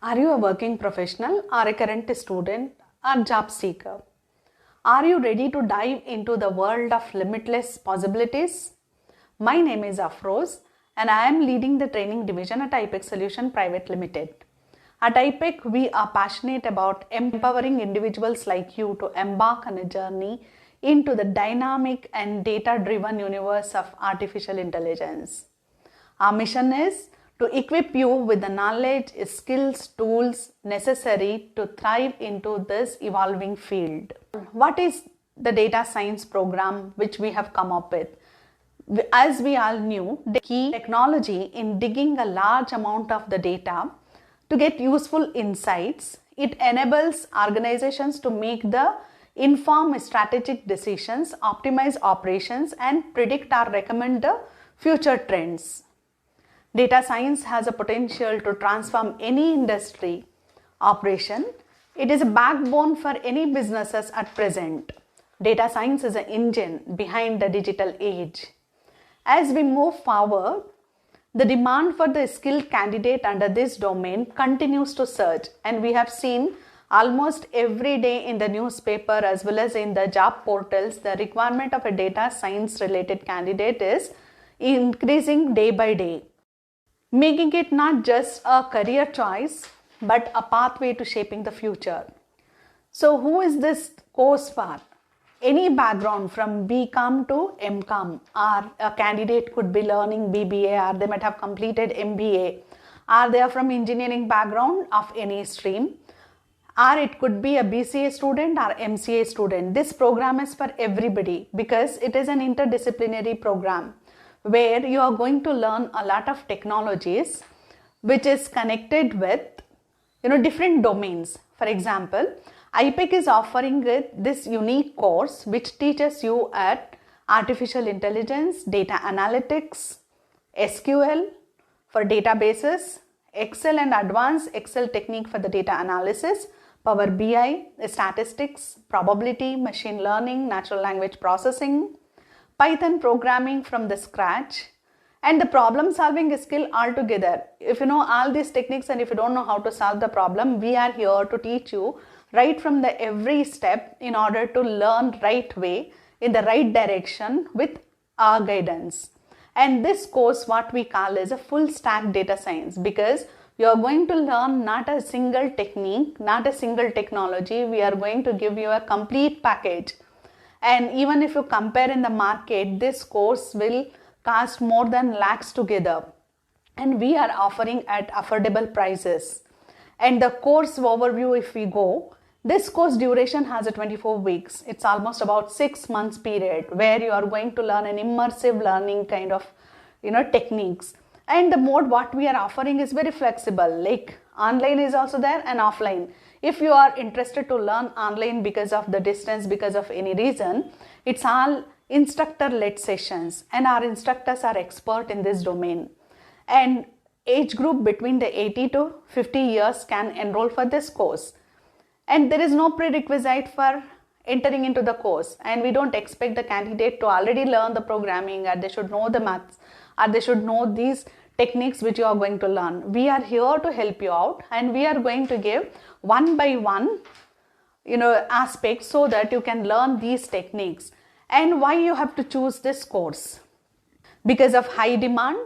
Are you a working professional or a current student or job seeker? Are you ready to dive into the world of limitless possibilities? My name is Afroz and I am leading the training division at IPEC Solution Private Limited. At IPEC, we are passionate about empowering individuals like you to embark on a journey into the dynamic and data-driven universe of artificial intelligence. Our mission is to equip you with the knowledge, skills, tools necessary to thrive into this evolving field. What is the data science program which we have come up with? As we all knew, the key technology in digging a large amount of the data to get useful insights. It enables organizations to make the informed strategic decisions, optimize operations, and predict or recommend the future trends. Data science has a potential to transform any industry operation. It is a backbone for any businesses at present. Data science is an engine behind the digital age. As we move forward, the demand for the skilled candidate under this domain continues to surge, and we have seen almost every day in the newspaper as well as in the job portals, the requirement of a data science related candidate is increasing day by day, making it not just a career choice but a pathway to shaping the future. So who is this course for? Any background from BCom to MCom, or a candidate could be learning BBA, or they might have completed MBA, or they are from engineering background of any stream, or it could be a BCA student or MCA student. This program is for everybody because it is an interdisciplinary program where you are going to learn a lot of technologies which is connected with different domains. For example, IPEC is offering this unique course which teaches you at artificial intelligence, data analytics, SQL for databases, Excel and advanced Excel technique for the data analysis, Power BI, statistics, probability, machine learning, natural language processing, Python programming from the scratch, and the problem solving skill altogether. If you know all these techniques and if you don't know how to solve the problem, we are here to teach you right from the every step in order to learn right way in the right direction with our guidance. And this course, what we call is a full stack data science, because you are going to learn not a single technique, not a single technology. We are going to give you a complete package. And even if you compare in the market, this course will cost more than lakhs together, and we are offering at affordable prices. And the course overview, if we go, this course duration has a 24 weeks. It's almost about 6 months period where you are going to learn an immersive learning kind of techniques. And the mode what we are offering is very flexible, like online is also there and offline. If you are interested to learn online because of the distance, because of any reason, it's all instructor-led sessions, and our instructors are expert in this domain. And age group between the 80 to 50 years can enroll for this course. And there is no prerequisite for entering into the course, and we don't expect the candidate to already learn the programming, or they should know the maths, or they should know these techniques which you are going to learn. We are here to help you out, and we are going to give one by one aspects so that you can learn these techniques. And why you have to choose this course? Because of high demand.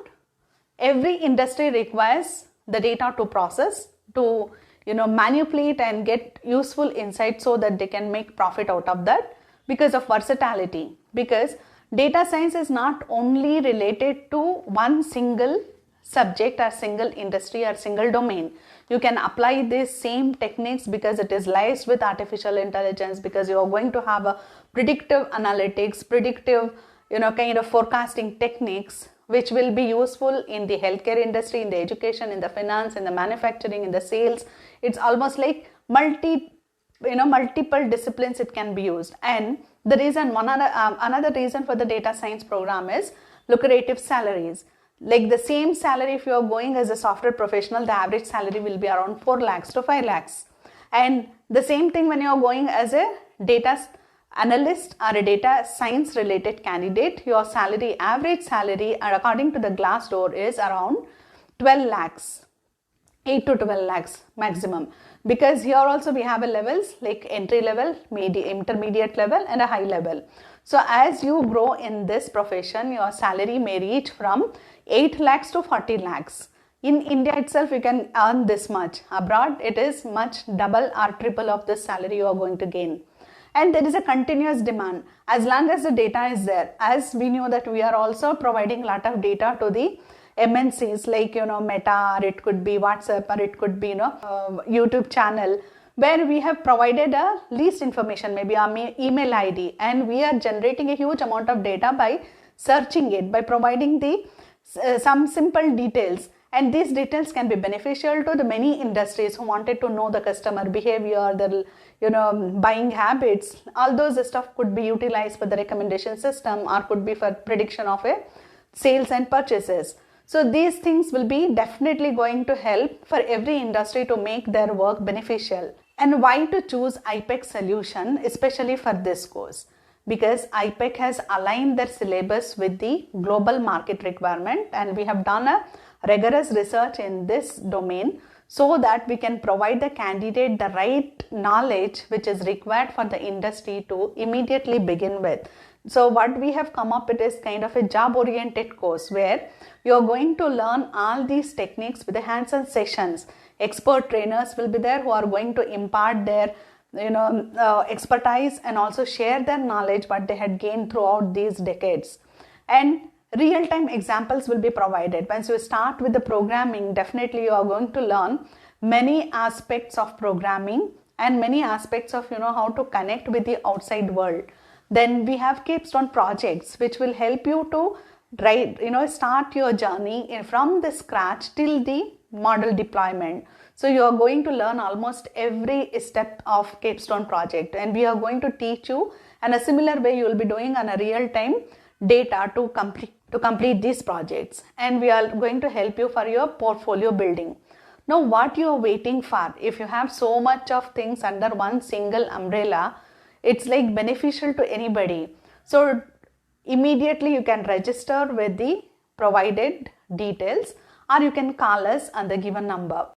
Every industry requires the data to process, to manipulate and get useful insights so that they can make profit out of that. Because of versatility, because data science is not only related to one single subject or single industry or single domain. You can apply these same techniques because it is laced with artificial intelligence, because you are going to have a predictive analytics, predictive kind of forecasting techniques which will be useful in the healthcare industry, in the education, in the finance, in the manufacturing, in the sales. It's almost like multiple disciplines it can be used. And the reason, another reason for the data science program is lucrative salaries. Like the same salary, if you are going as a software professional, the average salary will be around 4 lakhs to 5 lakhs. And the same thing when you are going as a data analyst or a data science related candidate, your salary, average salary according to the Glassdoor is around 12 lakhs. 8 to 12 lakhs maximum, because here also we have a levels like entry level, intermediate level and a high level. So as you grow in this profession, your salary may reach from 8 lakhs to 40 lakhs. In India itself, you can earn this much. Abroad, it is much double or triple of the salary you are going to gain. And there is a continuous demand as long as the data is there. As we know that we are also providing a lot of data to the MNCs like Meta, or it could be WhatsApp, or it could be YouTube channel, where we have provided a least information, maybe our email ID, and we are generating a huge amount of data by searching it, by providing the some simple details. And these details can be beneficial to the many industries who wanted to know the customer behavior, the buying habits. All those stuff could be utilized for the recommendation system or could be for prediction of a sales and purchases. So these things will be definitely going to help for every industry to make their work beneficial. And why to choose IPEC solution, especially for this course? Because IPEC has aligned their syllabus with the global market requirement, and we have done a rigorous research in this domain so that we can provide the candidate the right knowledge which is required for the industry to immediately begin with. So what we have come up with is kind of a job oriented course where you are going to learn all these techniques with the hands-on sessions. Expert trainers will be there who are going to impart their expertise and also share their knowledge what they had gained throughout these decades. And real-time examples will be provided. Once you start with the programming, definitely you are going to learn many aspects of programming and many aspects of how to connect with the outside world. Then we have capstone projects which will help you to start your journey from the scratch till the model deployment. So you are going to learn almost every step of capstone project, and we are going to teach you, and a similar way you will be doing on a real-time data to complete these projects, and we are going to help you for your portfolio building. Now what you are waiting for? If you have so much of things under one single umbrella, it's like beneficial to anybody. So immediately you can register with the provided details, or you can call us on the given number.